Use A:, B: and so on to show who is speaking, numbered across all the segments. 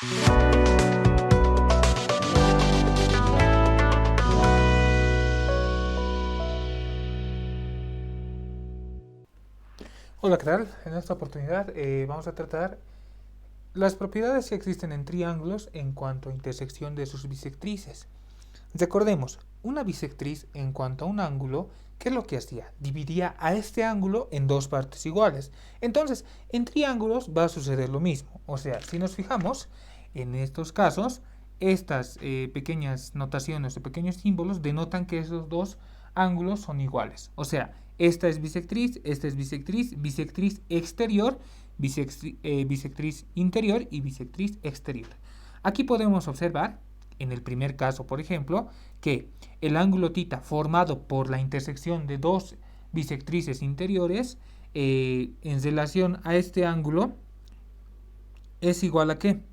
A: Hola, ¿qué tal? En esta oportunidad vamos a tratar las propiedades que existen en triángulos en cuanto a intersección de sus bisectrices. Recordemos, una bisectriz en cuanto a un ángulo, ¿qué es lo que hacía? Dividía a este ángulo en dos partes iguales. Entonces, en triángulos va a suceder lo mismo. O sea, si nos fijamos en estos casos, estas pequeñas notaciones o pequeños símbolos denotan que esos dos ángulos son iguales. O sea, esta es bisectriz, bisectriz exterior, bisectriz interior y bisectriz exterior. Aquí podemos observar, en el primer caso, por ejemplo, que el ángulo θ formado por la intersección de dos bisectrices interiores en relación a este ángulo es igual a ¿qué?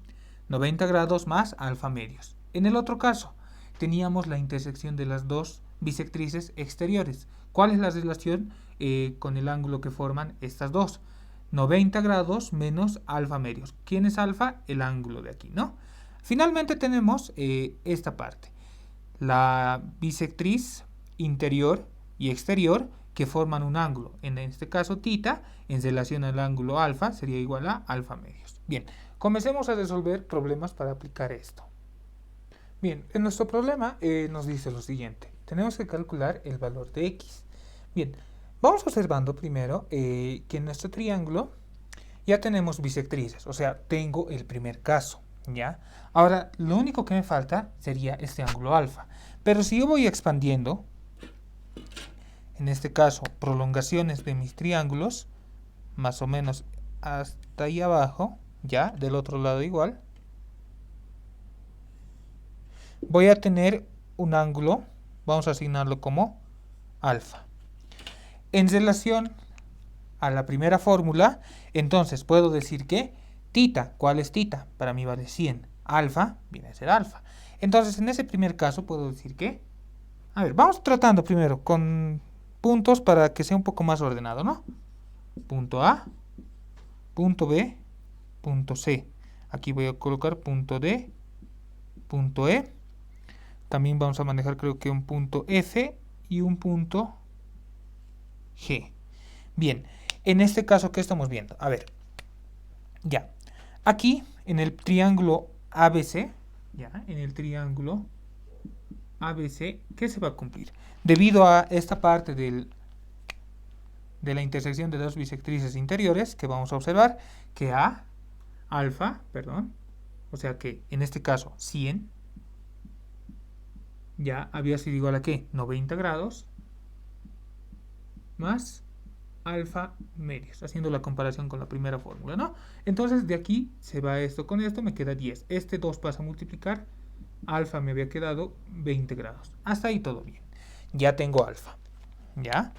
A: 90 grados más alfa medios. En el otro caso, teníamos la intersección de las dos bisectrices exteriores. ¿Cuál es la relación con el ángulo que forman estas dos? 90 grados menos alfa medios. ¿Quién es alfa? El ángulo de aquí, ¿no? Finalmente tenemos esta parte. La bisectriz interior y exterior que forman un ángulo. En este caso, θ, en relación al ángulo alfa, sería igual a alfa medios. Bien, comencemos a resolver problemas para aplicar esto. Bien, en nuestro problema nos dice lo siguiente. Tenemos que calcular el valor de x. Bien, vamos observando primero que en nuestro triángulo ya tenemos bisectrices, o sea, tengo el primer caso, ¿ya? Ahora, lo único que me falta sería este ángulo alfa. Pero si yo voy expandiendo, en este caso, prolongaciones de mis triángulos, más o menos hasta ahí abajo, ya, del otro lado igual, voy a tener un ángulo, vamos a asignarlo como alfa. En relación a la primera fórmula, entonces puedo decir que θ, ¿cuál es θ? Para mí vale 100. Alfa viene a ser alfa. Entonces, en ese primer caso puedo decir que, a ver, vamos tratando primero con puntos para que sea un poco más ordenado, ¿no? Punto A, punto B, punto C. Aquí voy a colocar punto D, punto E. También vamos a manejar, creo que un punto F y un punto G. Bien, en este caso, ¿qué estamos viendo? A ver, ya. Aquí, en el triángulo ABC, ya, en el triángulo ABC, ¿qué se va a cumplir? Debido a esta parte de la intersección de dos bisectrices interiores, que vamos a observar que o sea que en este caso 100, ya había sido igual a ¿qué? 90 grados más alfa medios, haciendo la comparación con la primera fórmula, ¿no? Entonces de aquí se va esto con esto, me queda 10. Este 2 pasa a multiplicar, alfa me había quedado 20 grados. Hasta ahí todo bien. Ya tengo alfa. ¿Ya?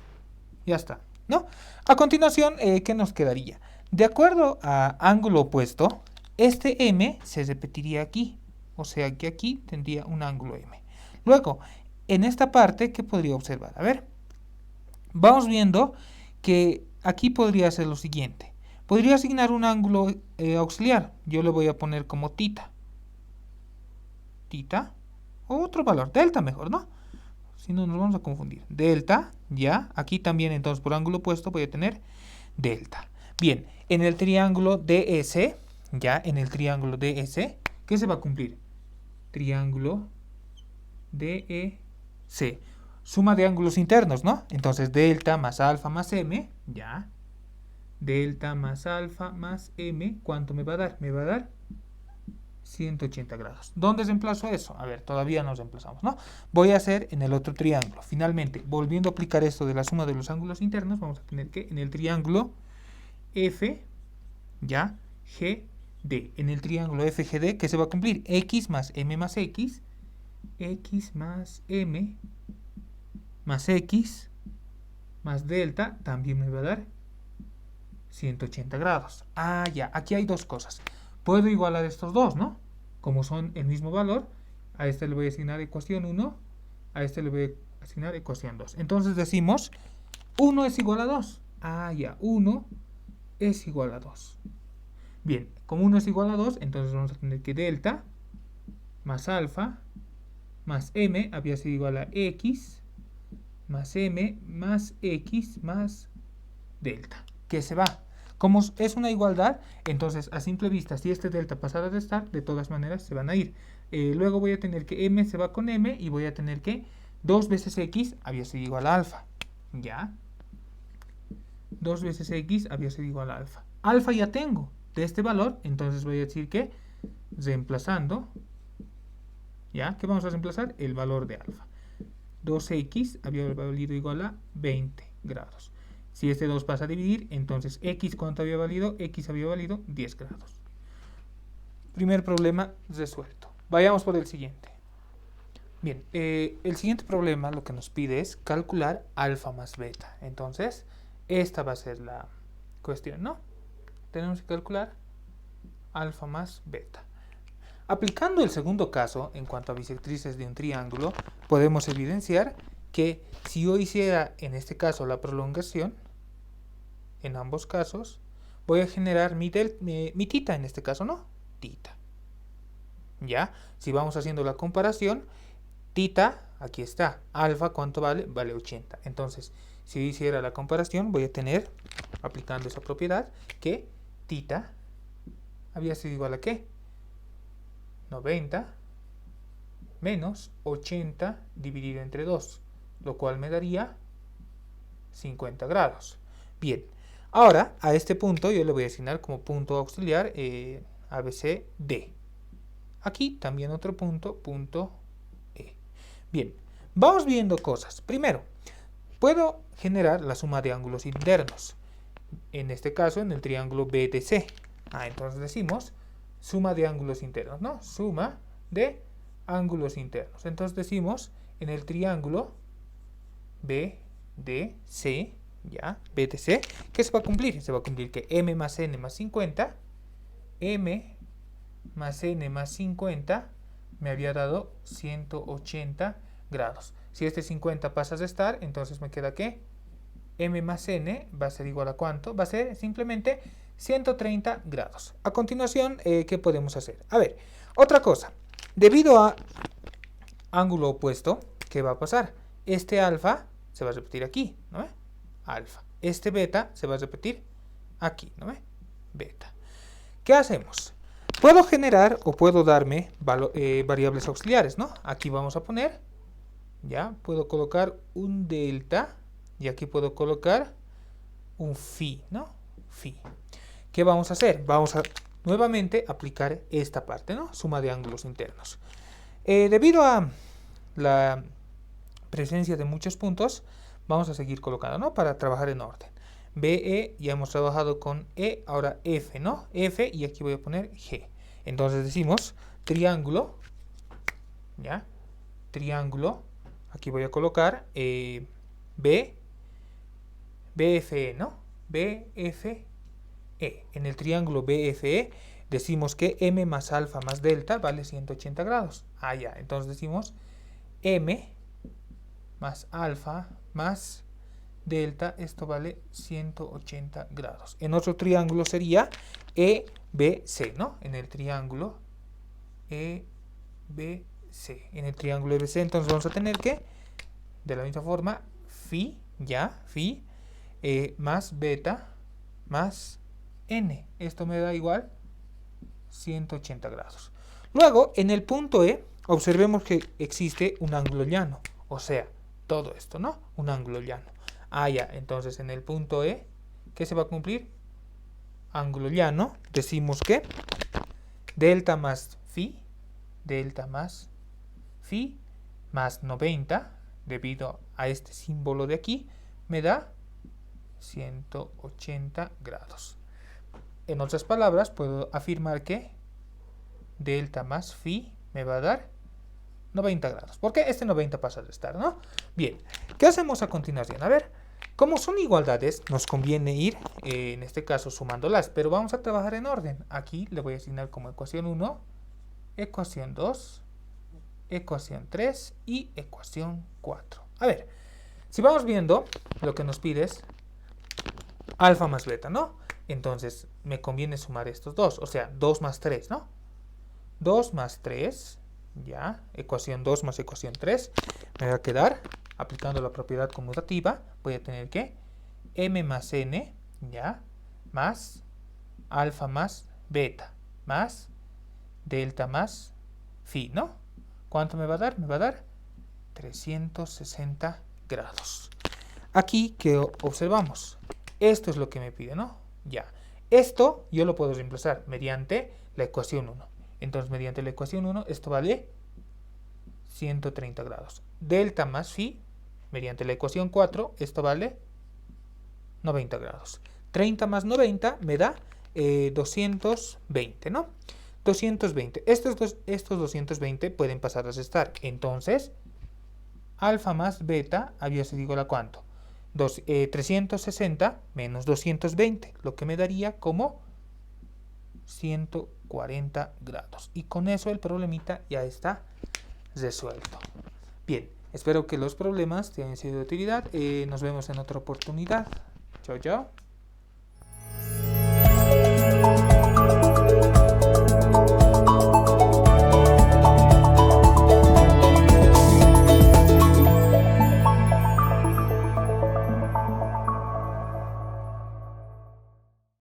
A: Ya está, ¿no? A continuación, ¿qué nos quedaría? De acuerdo a ángulo opuesto, este m se repetiría aquí. O sea que aquí tendría un ángulo m. Luego, en esta parte, ¿qué podría observar? A ver, vamos viendo que aquí podría ser lo siguiente. Podría asignar un ángulo auxiliar. Yo le voy a poner como θ. Θ. O otro valor, delta mejor, ¿no? Si no, nos vamos a confundir. Delta, ya. Aquí también, entonces, por ángulo opuesto voy a tener delta. Bien, en el triángulo DS, ya, en el triángulo DS, ¿qué se va a cumplir? Triángulo DEC. Suma de ángulos internos, ¿no? Entonces, delta más alfa más m, ya. Delta más alfa más m, ¿cuánto me va a dar? Me va a dar 180 grados. ¿Dónde reemplazo eso? A ver, todavía no reemplazamos, ¿no? Voy a hacer en el otro triángulo. Finalmente, volviendo a aplicar esto de la suma de los ángulos internos, vamos a tener que en el triángulo F, ya, GD. En el triángulo FGD, ¿qué se va a cumplir? X más M más X más M más X más delta también me va a dar 180 grados. Ah, ya, aquí hay dos cosas. Puedo igualar estos dos, ¿no? Como son el mismo valor, a este le voy a asignar ecuación 1, a este le voy a asignar ecuación 2. Entonces decimos, 1 es igual a 2. Ah, ya, 1 es igual a 2. Bien, como 1 es igual a 2, entonces vamos a tener que delta más alfa más m había sido igual a x más m más x más delta, que se va. Como es una igualdad, entonces a simple vista, si este delta pasara de estar, de todas maneras se van a ir. Luego voy a tener que m se va con m y voy a tener que 2 veces x había sido igual a alfa. ¿Ya? 2 veces x había sido igual a alfa. Alfa ya tengo de este valor, entonces voy a decir que reemplazando, ¿ya? ¿Qué vamos a reemplazar? El valor de alfa. 2x había valido igual a 20 grados. Si este 2 pasa a dividir, entonces x, ¿cuánto había valido? X había valido 10 grados. Primer problema resuelto. Vayamos por el siguiente. Bien, el siguiente problema lo que nos pide es calcular alfa más beta. Entonces, esta va a ser la cuestión, ¿no? Tenemos que calcular alfa más beta. Aplicando el segundo caso, en cuanto a bisectrices de un triángulo, podemos evidenciar que si yo hiciera en este caso la prolongación, en ambos casos, voy a generar mi tita en este caso, ¿no? Tita. ¿Ya? Si vamos haciendo la comparación, tita, aquí está, alfa, ¿cuánto vale? Vale 80. Entonces, si yo hiciera la comparación, voy a tener, aplicando esa propiedad, que tita había sido igual a ¿qué? 90 menos 80 dividido entre 2, lo cual me daría 50 grados. Bien, ahora a este punto yo le voy a asignar como punto auxiliar ABCD. Aquí también otro punto, punto E. Bien, vamos viendo cosas. Primero, puedo generar la suma de ángulos internos. En este caso, en el triángulo BDC. Entonces decimos suma de ángulos internos, ¿no? Suma de ángulos internos. Entonces decimos en el triángulo BDC, ¿ya? BDC, ¿qué se va a cumplir? Se va a cumplir que m más n más 50, m más n más 50 me había dado 180 grados. Si este 50 pasa a restar, entonces me queda que m más n va a ser igual a ¿cuánto? Va a ser simplemente 130 grados. A continuación, ¿qué podemos hacer? A ver, otra cosa. Debido a ángulo opuesto, ¿qué va a pasar? Este alfa se va a repetir aquí, ¿no ve? Alfa. Este beta se va a repetir aquí, ¿no ve? Beta. ¿Qué hacemos? Puedo generar o puedo darme variables auxiliares, ¿no? Aquí vamos a poner, ya, puedo colocar un delta y aquí puedo colocar un phi, ¿no? Phi. ¿Qué vamos a hacer? Vamos a nuevamente aplicar esta parte, ¿no? Suma de ángulos internos. Debido a la presencia de muchos puntos, vamos a seguir colocando, ¿no? Para trabajar en orden. BE, ya hemos trabajado con E, ahora F, ¿no? F y aquí voy a poner G. Entonces decimos triángulo, ¿ya? Triángulo, aquí voy a colocar BFE, ¿no? BFE. En el triángulo BFE decimos que m más alfa más delta vale 180 grados. Ya. Entonces decimos m más alfa más delta, esto vale 180 grados. En otro triángulo sería EBC, ¿no? En el triángulo EBC. En el triángulo EBC, entonces vamos a tener que, de la misma forma, phi, ya, phi, más beta, más n. Esto me da igual 180 grados. Luego, en el punto E, observemos que existe un ángulo llano. O sea, todo esto, ¿no? Un ángulo llano. Ya. Entonces, en el punto E, ¿qué se va a cumplir? Ángulo llano. Decimos que delta más phi más 90, debido a este símbolo de aquí, me da 180 grados. En otras palabras, puedo afirmar que delta más phi me va a dar 90 grados. ¿Por qué este 90 pasa a restar, no? Bien, ¿qué hacemos a continuación? A ver, como son igualdades, nos conviene ir, en este caso, sumándolas, pero vamos a trabajar en orden. Aquí le voy a asignar como ecuación 1, ecuación 2, ecuación 3 y ecuación 4. A ver, si vamos viendo, lo que nos pide es alfa más beta, ¿no? Entonces, me conviene sumar estos dos, o sea, 2 más 3, ¿no? 2 más 3, ya, ecuación 2 más ecuación 3, me va a quedar, aplicando la propiedad conmutativa, voy a tener que m más n, ya, más alfa más beta, más delta más phi, ¿no? ¿Cuánto me va a dar? Me va a dar 360 grados. Aquí, ¿qué observamos? Esto es lo que me pide, ¿no? Ya. Esto yo lo puedo reemplazar mediante la ecuación 1. Entonces, mediante la ecuación 1, esto vale 130 grados. Delta más phi, mediante la ecuación 4, esto vale 90 grados. 30 más 90 me da 220, ¿no? 220. Estos 220 pueden pasar a restar. Entonces, alfa más beta había sido igual a ¿cuánto? 360 menos 220, lo que me daría como 140 grados. Y con eso el problemita ya está resuelto. Bien, espero que los problemas te hayan sido de utilidad. Nos vemos en otra oportunidad. Chao, chao.